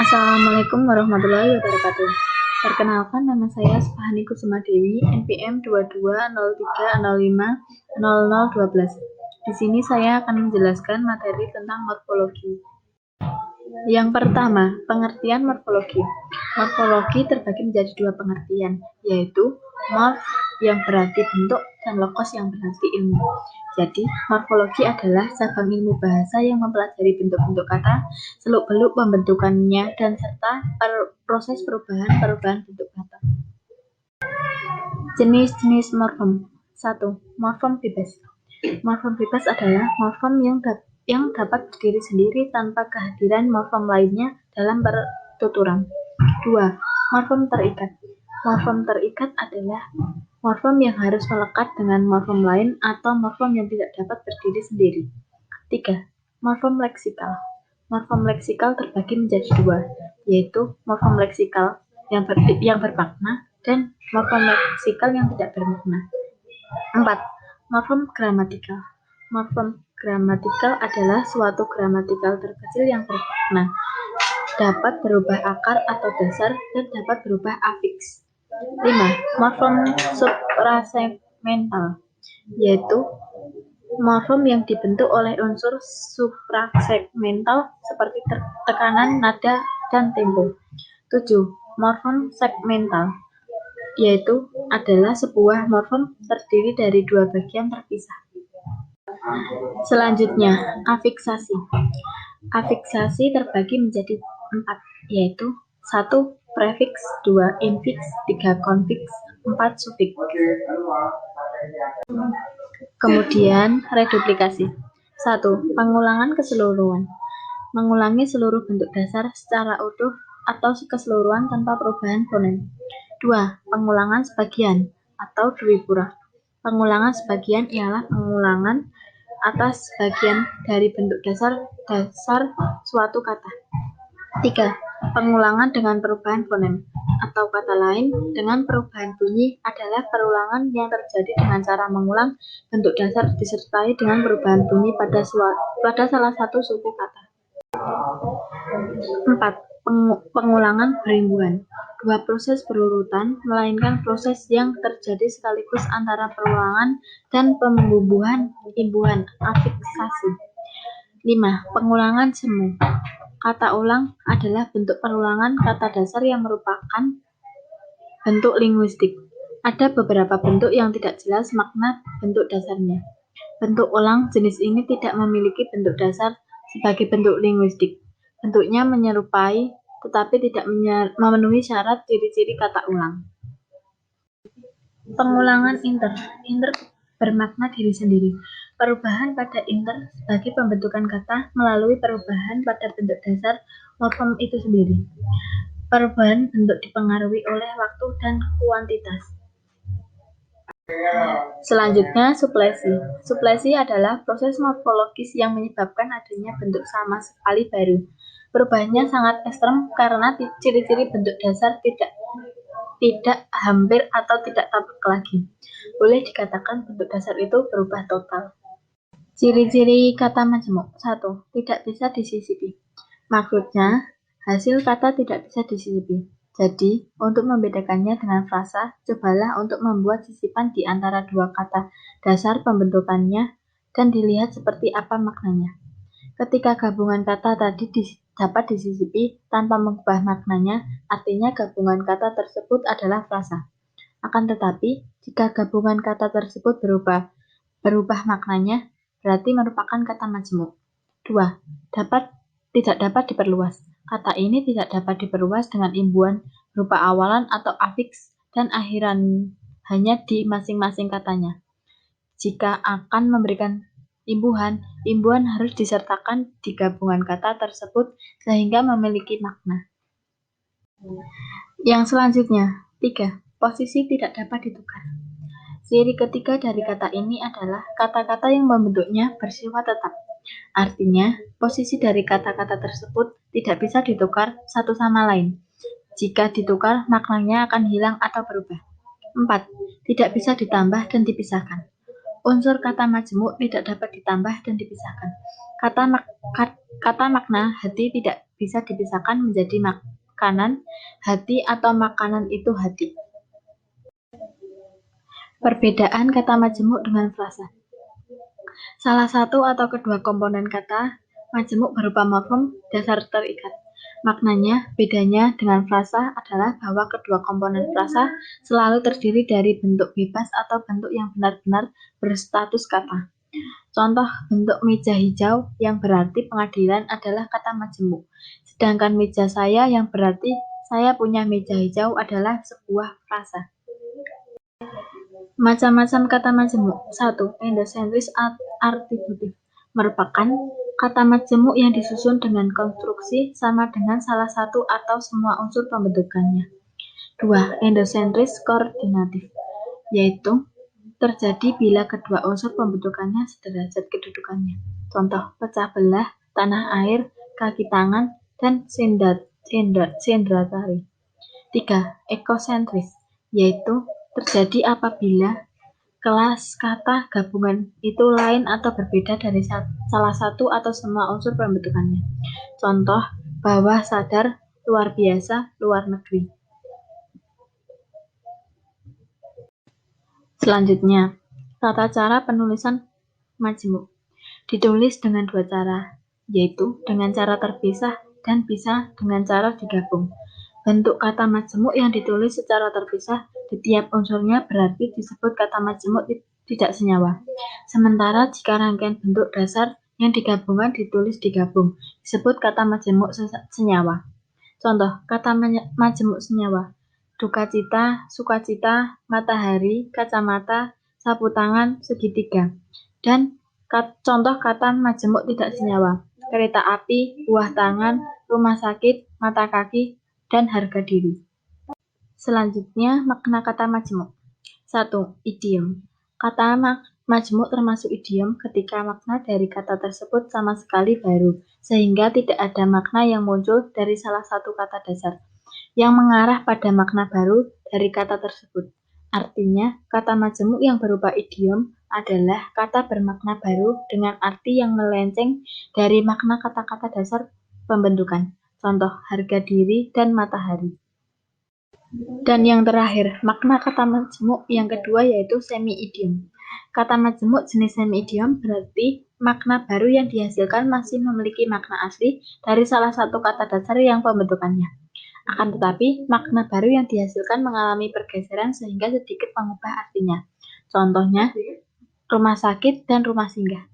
Assalamualaikum warahmatullahi wabarakatuh. Perkenalkan, nama saya Subhani Kusuma Dewi, NPM 2203050012. Di sini saya akan menjelaskan materi tentang morfologi. Yang pertama, pengertian morfologi. Morfologi terbagi menjadi dua pengertian, yaitu morf yang berarti bentuk dan logos yang berarti ilmu. Jadi, morfologi adalah cabang ilmu bahasa yang mempelajari bentuk-bentuk kata, seluk-beluk pembentukannya, dan serta proses perubahan bentuk kata. Jenis-jenis morfem. 1. Morfem bebas. Morfem bebas adalah morfem yang dapat berdiri sendiri tanpa kehadiran morfem lainnya dalam pertuturan. 2. Morfem terikat. Morfem terikat adalah morfem yang harus melekat dengan morfem lain atau morfem yang tidak dapat berdiri sendiri. 3. Morfem leksikal. Morfem leksikal terbagi menjadi dua, yaitu morfem leksikal yang bermakna dan morfem leksikal yang tidak bermakna. 4. Morfem gramatikal. Morfem gramatikal adalah suatu gramatikal terkecil yang bermakna, dapat berubah akar atau dasar, dan dapat berubah afiks. 5. Morfem suprasegmental, yaitu morfem yang dibentuk oleh unsur suprasegmental seperti tekanan, nada, dan tempo. 7. Morfem segmental, yaitu adalah sebuah morfem terdiri dari dua bagian terpisah. Selanjutnya, afiksasi. Afiksasi terbagi menjadi 4, yaitu 1. Prefiks, 2. Infiks, 3. Konfiks, 4. Sufiks. Kemudian, reduplikasi. 1. Pengulangan keseluruhan. Mengulangi seluruh bentuk dasar secara utuh atau keseluruhan tanpa perubahan fonem. 2. Pengulangan sebagian atau dwipura. Pengulangan sebagian ialah pengulangan atas bagian dari bentuk dasar suatu kata. 3. Pengulangan dengan perubahan fonem, atau kata lain, dengan perubahan bunyi adalah perulangan yang terjadi dengan cara mengulang bentuk dasar disertai dengan perubahan bunyi pada salah satu suku kata. 4. Pengulangan berimbuhan. Dua proses berurutan, melainkan proses yang terjadi sekaligus antara perulangan dan pembubuhan imbuhan, afiksasi. 5. Pengulangan semu. Kata ulang adalah bentuk perulangan kata dasar yang merupakan bentuk linguistik. Ada beberapa bentuk yang tidak jelas makna bentuk dasarnya. Bentuk ulang jenis ini tidak memiliki bentuk dasar sebagai bentuk linguistik. Bentuknya menyerupai tetapi tidak memenuhi syarat ciri-ciri kata ulang. Pengulangan inter. Inter bermakna diri sendiri. Perubahan pada inter sebagai pembentukan kata melalui perubahan pada bentuk dasar morfem itu sendiri. Perubahan bentuk dipengaruhi oleh waktu dan kuantitas. Selanjutnya, suplesi. Suplesi adalah proses morfologis yang menyebabkan adanya bentuk sama sekali baru. Perubahannya sangat ekstrem karena ciri-ciri bentuk dasar tidak hampir atau tidak tampak lagi. Boleh dikatakan bentuk dasar itu berubah total. Ciri-ciri kata majemuk. 1. Tidak bisa disisipi. Maksudnya, hasil kata tidak bisa disisipi. Jadi, untuk membedakannya dengan frasa, cobalah untuk membuat sisipan di antara dua kata dasar pembentukannya dan dilihat seperti apa maknanya. Ketika gabungan kata tadi dapat disisipi tanpa mengubah maknanya, artinya gabungan kata tersebut adalah frasa. Akan tetapi, jika gabungan kata tersebut berubah maknanya, berarti merupakan kata majemuk. 2. Tidak dapat diperluas. Kata ini tidak dapat diperluas dengan imbuhan berupa awalan atau afiks dan akhiran hanya di masing-masing katanya. Jika akan memberikan imbuhan harus disertakan di gabungan kata tersebut sehingga memiliki makna. Yang selanjutnya, 3. Posisi tidak dapat ditukar. Ciri ketiga dari kata ini adalah kata-kata yang membentuknya bersifat tetap. Artinya, posisi dari kata-kata tersebut tidak bisa ditukar satu sama lain. Jika ditukar, maknanya akan hilang atau berubah. 4. Tidak bisa ditambah dan dipisahkan. Unsur kata majemuk tidak dapat ditambah dan dipisahkan. Kata makna hati tidak bisa dipisahkan menjadi makanan, hati, atau makanan itu hati. Perbedaan kata majemuk dengan frasa. Salah satu atau kedua komponen kata majemuk berupa morfem dasar terikat. Maknanya, bedanya dengan frasa adalah bahwa kedua komponen frasa selalu terdiri dari bentuk bebas atau bentuk yang benar-benar berstatus kata. Contoh bentuk meja hijau yang berarti pengadilan adalah kata majemuk. Sedangkan meja saya yang berarti saya punya meja hijau adalah sebuah frasa. Macam-macam kata majemuk. 1. Endosentris artikultif merupakan kata majemuk yang disusun dengan konstruksi sama dengan salah satu atau semua unsur pembentukannya. 2. Endosentris koordinatif, yaitu terjadi bila kedua unsur pembentukannya sederajat kedudukannya. Contoh, pecah belah, tanah air, kaki tangan, dan sendratari. 3. Ekosentris, yaitu terjadi apabila kelas kata gabungan itu lain atau berbeda dari salah satu atau semua unsur pembentukannya. Contoh, bawah sadar, luar biasa, luar negeri. Selanjutnya, tata cara penulisan majemuk. Ditulis dengan dua cara, yaitu dengan cara terpisah dan bisa dengan cara digabung. Bentuk kata majemuk yang ditulis secara terpisah di tiap unsurnya berarti disebut kata majemuk tidak senyawa. Sementara jika rangkaian bentuk dasar yang digabungkan ditulis digabung, disebut kata majemuk senyawa. Contoh, kata majemuk senyawa: duka cita, sukacita, matahari, kacamata, sapu tangan, segitiga. Dan contoh kata majemuk tidak senyawa: kereta api, buah tangan, rumah sakit, mata kaki, dan harga diri. Selanjutnya, makna kata majemuk. 1. Idiom. Kata majemuk termasuk idiom ketika makna dari kata tersebut sama sekali baru, sehingga tidak ada makna yang muncul dari salah satu kata dasar yang mengarah pada makna baru dari kata tersebut. Artinya, kata majemuk yang berupa idiom adalah kata bermakna baru dengan arti yang melenceng dari makna kata-kata dasar pembentukan. Contoh, harga diri dan matahari. Dan yang terakhir, makna kata majemuk yang kedua yaitu semi-idiom. Kata majemuk jenis semi-idiom berarti makna baru yang dihasilkan masih memiliki makna asli dari salah satu kata dasar yang pembentukannya. Akan tetapi, makna baru yang dihasilkan mengalami pergeseran sehingga sedikit mengubah artinya. Contohnya, rumah sakit dan rumah singgah.